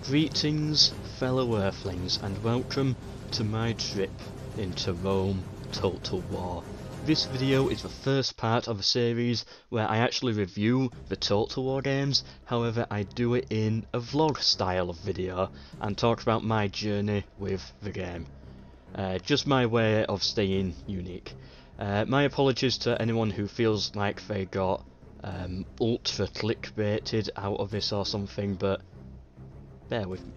Greetings, fellow earthlings, and welcome to my trip into Rome Total War. This video is the first part of a series where I actually review the Total War games, however I do it in a vlog style of video and talk about my journey with the game. Just my way of staying unique. My apologies to anyone who feels like they got ultra clickbaited out of this or something, but bear with me.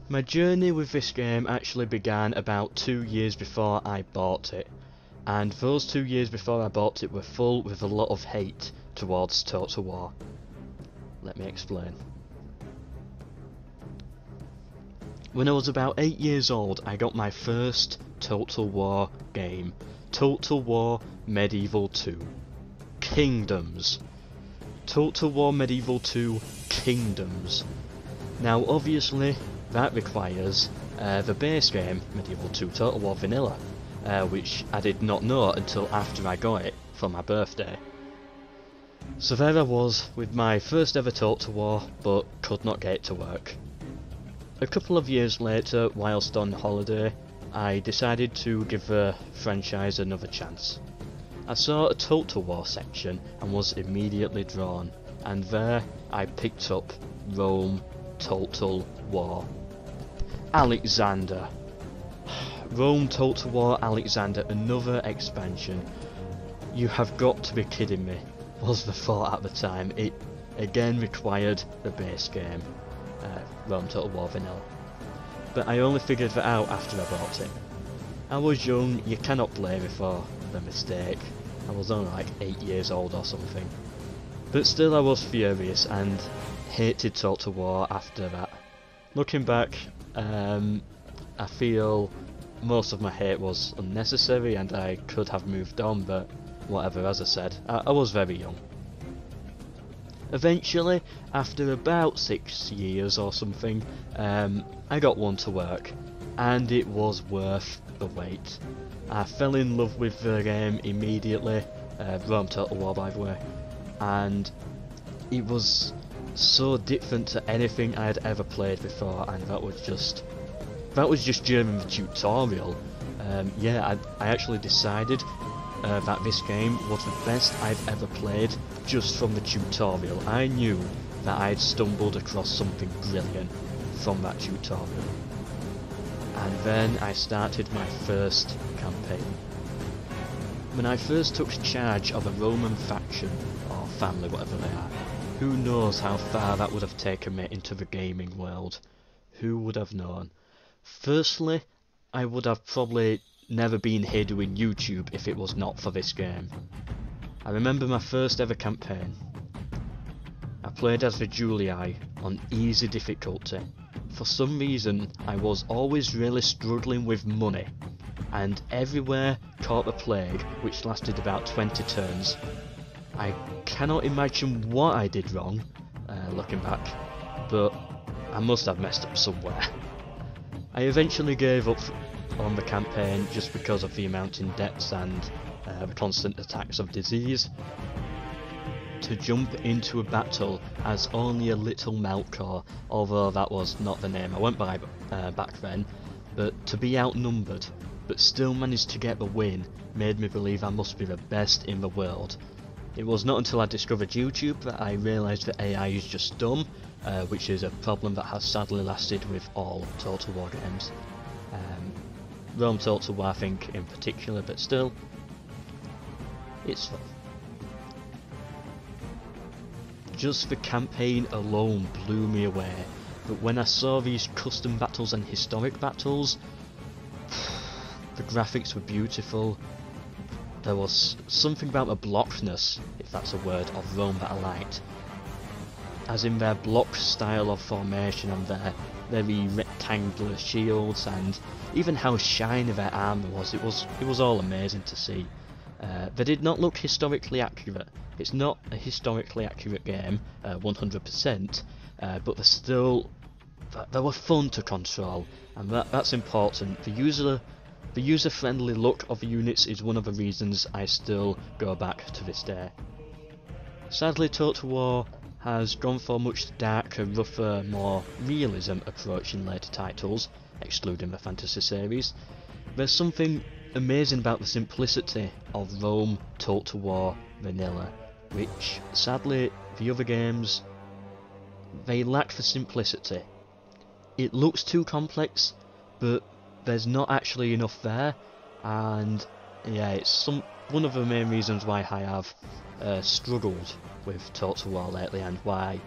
My journey with this game actually began about 2 years before I bought it, and those 2 years before I bought it were full with a lot of hate towards Total War. Let me explain. When I was about 8 years old, I got my first Total War game, Total War Medieval 2. Kingdoms. Total War Medieval 2 Kingdoms. Now obviously that requires the base game, Medieval 2 Total War Vanilla, which I did not know until after I got it for my birthday. So there I was with my first ever Total War, but could not get it to work. A couple of years later, whilst on holiday, I decided to give the franchise another chance. I saw a Total War section and was immediately drawn, and there I picked up Rome Total War. Alexander. Rome Total War Alexander, another expansion. You have got to be kidding me, was the thought at the time. It again required the base game, Rome Total War Vanilla. But I only figured that out after I bought it. I was young, you cannot blame me for the mistake. I was only like 8 years old or something. But still I was furious and hated Total War after that. Looking back, I feel most of my hate was unnecessary and I could have moved on, but whatever, as I said, I was very young. Eventually, after about 6 years or something, I got one to work, and it was worth the wait. I fell in love with the game immediately, Rome Total War by the way, and it was so different to anything I had ever played before, and that was just during the tutorial. I actually decided that this game was the best I've ever played just from the tutorial. I knew that I'd stumbled across something brilliant from that tutorial. And then I started my first campaign. When I first took charge of a Roman faction, or family, whatever they are, who knows how far that would have taken me into the gaming world. Who would have known? Firstly, I would have probably never been here doing YouTube if it was not for this game. I remember my first ever campaign. I played as the Julii on easy difficulty. For some reason, I was always really struggling with money, and everywhere caught the plague, which lasted about 20 turns. I cannot imagine what I did wrong, looking back, but I must have messed up somewhere. I eventually gave up on the campaign just because of the mountain depths and the constant attacks of disease, to jump into a battle as only a little Melkor, although that was not the name I went by back then, but to be outnumbered, but still manage to get the win, made me believe I must be the best in the world. It was not until I discovered YouTube that I realised that AI is just dumb, which is a problem that has sadly lasted with all Total War games. Rome Total War I think in particular, but still, it's fun. Just the campaign alone blew me away, but when I saw these custom battles and historic battles, the graphics were beautiful. There was something about the blockness, if that's a word, of Rome that I liked. As in their block style of formation and their very rectangular shields, and even how shiny their armour was. It was all amazing to see. They did not look historically accurate. It's not a historically accurate game, 100%, but they were fun to control, and that's important. The user-friendly look of the units is one of the reasons I still go back to this day. Sadly, Total War has gone for a much darker, rougher, more realism approach in later titles, excluding the fantasy series. There's something amazing about the simplicity of Rome Total War vanilla, which sadly the other games, they lack the simplicity. It looks too complex, but there's not actually enough there, and yeah, it's one of the main reasons why I have struggled with Total War lately, and why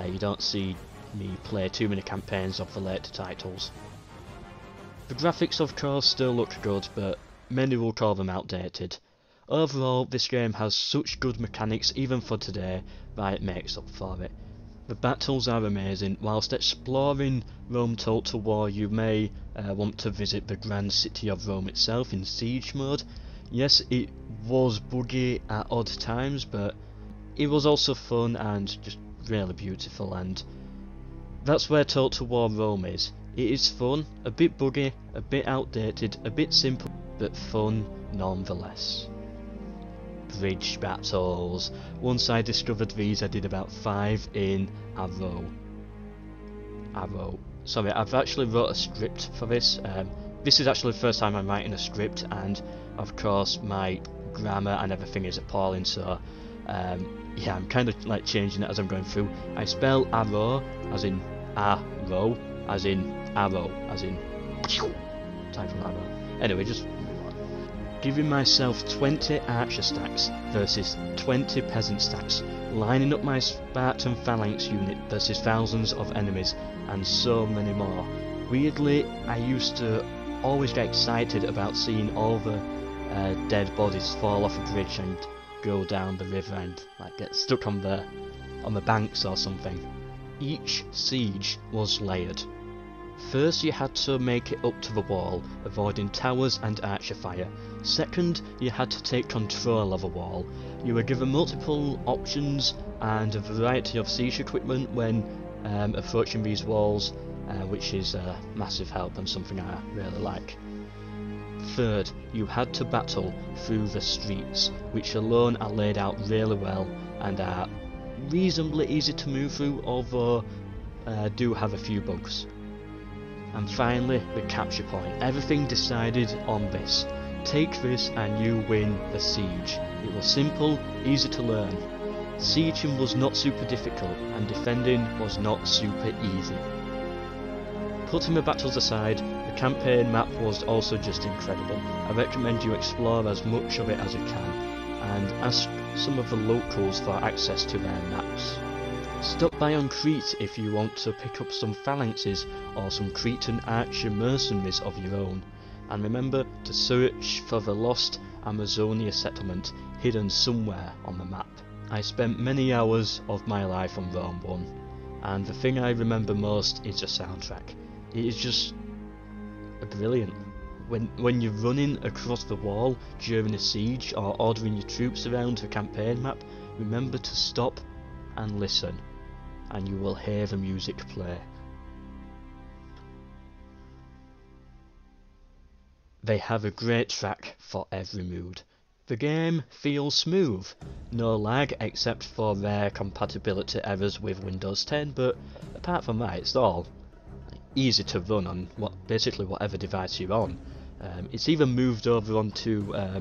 you don't see me play too many campaigns of the later titles. The graphics of course still look good, but many will call them outdated. Overall, this game has such good mechanics even for today that it makes up for it. The battles are amazing. Whilst exploring Rome Total War, you may want to visit the grand city of Rome itself in siege mode. Yes, it was buggy at odd times, but it was also fun and just really beautiful, and that's where Total War Rome is. It is fun, a bit buggy, a bit outdated, a bit simple, but fun nonetheless. Bridge battles. Once I discovered these, I did about 5 in a row. Sorry, I've actually wrote a script for this. This is actually the first time I'm writing a script, and of course my grammar and everything is appalling, so yeah, I'm kind of like changing it as I'm going through. I spell arrow as in arrow, as in arrow, as in type of arrow. Anyway, just giving myself 20 archer stacks versus 20 peasant stacks, lining up my Spartan phalanx unit versus thousands of enemies, and so many more. Weirdly, I used to always get excited about seeing all the dead bodies fall off a bridge and go down the river and like get stuck on the banks or something. Each siege was layered. First, you had to make it up to the wall, avoiding towers and archer fire. Second, you had to take control of a wall. You were given multiple options and a variety of siege equipment when approaching these walls, which is a massive help and something I really like. Third, you had to battle through the streets, which alone are laid out really well and are reasonably easy to move through, although do have a few bugs. And finally, the capture point. Everything decided on this. Take this and you win the siege. It was simple, easy to learn. Sieging was not super difficult, and defending was not super easy. Putting the battles aside, the campaign map was also just incredible. I recommend you explore as much of it as you can, and ask some of the locals for access to their maps. Stop by on Crete if you want to pick up some phalanxes or some Cretan archer mercenaries of your own, and remember to search for the lost Amazonia settlement hidden somewhere on the map. I spent many hours of my life on Rome 1, and the thing I remember most is the soundtrack. It is just brilliant. When you're running across the wall during a siege or ordering your troops around the campaign map, remember to stop and listen, and you will hear the music play. They have a great track for every mood. The game feels smooth, no lag except for rare compatibility errors with Windows 10, but apart from that it's all easy to run on basically whatever device you're on. It's even moved over onto I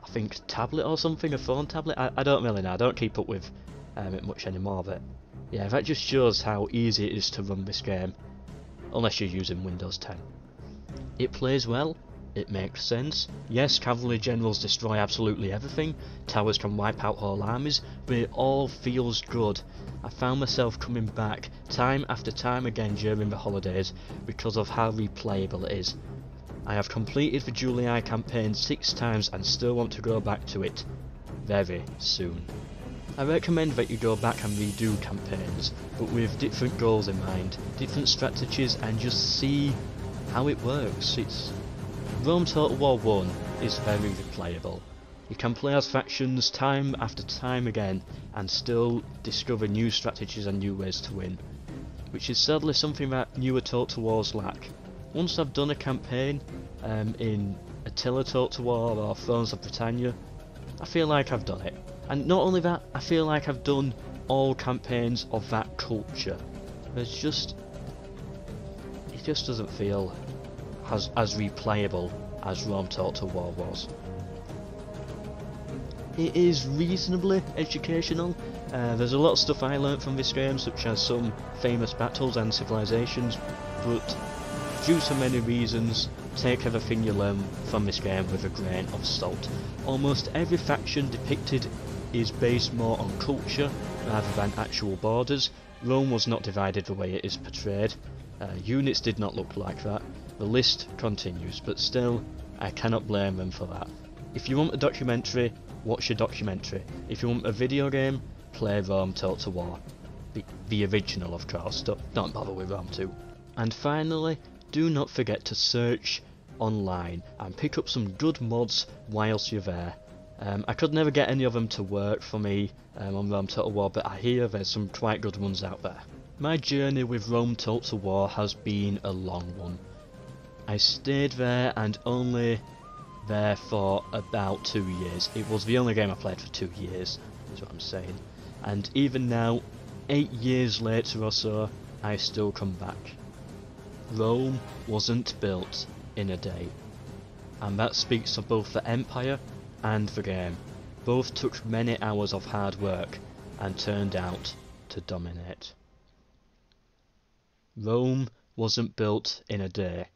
think tablet or something, a phone tablet. I don't really know, I don't keep up with it much anymore, but yeah, that just shows how easy it is to run this game, unless you're using Windows 10. It plays well, it makes sense. Yes, cavalry generals destroy absolutely everything, towers can wipe out whole armies, but it all feels good. I found myself coming back time after time again during the holidays because of how replayable it is. I have completed the Julii campaign 6 times and still want to go back to it very soon. I recommend that you go back and redo campaigns, but with different goals in mind, different strategies, and just see how it works. Rome Total War 1 is very replayable. You can play as factions time after time again and still discover new strategies and new ways to win, which is sadly something that newer Total Wars lack. Once I've done a campaign in Attila Total War or Thrones of Britannia, I feel like I've done it. And not only that, I feel like I've done all campaigns of that culture. It just doesn't feel as replayable as Rome Total War was. It is reasonably educational. There's a lot of stuff I learnt from this game, such as some famous battles and civilizations, but due to many reasons, take everything you learn from this game with a grain of salt. Almost every faction depicted is based more on culture rather than actual borders. Rome was not divided the way it is portrayed. Units did not look like that. The list continues, but still, I cannot blame them for that. If you want a documentary, watch a documentary. If you want a video game, play Rome Total War. The original, of course, don't bother with Rome 2. And finally, do not forget to search online and pick up some good mods whilst you're there. I could never get any of them to work for me on Rome Total War, but I hear there's some quite good ones out there. My journey with Rome Total War has been a long one. I stayed there and only there for about 2 years. It was the only game I played for 2 years, is what I'm saying. And even now, 8 years later or so, I still come back. Rome wasn't built in a day. And that speaks of both the Empire and the game. Both took many hours of hard work and turned out to dominate. Rome wasn't built in a day.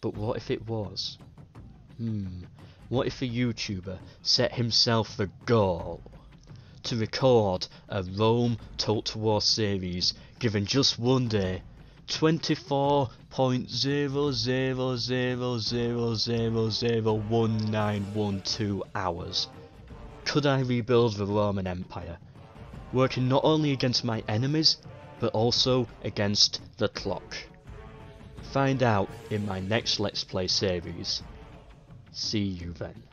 But what if it was? What if a YouTuber set himself the goal to record a Rome Total War series given just one day, 24.00000001912 hours? Could I rebuild the Roman Empire, working not only against my enemies, but also against the clock? Find out in my next Let's Play series. See you then.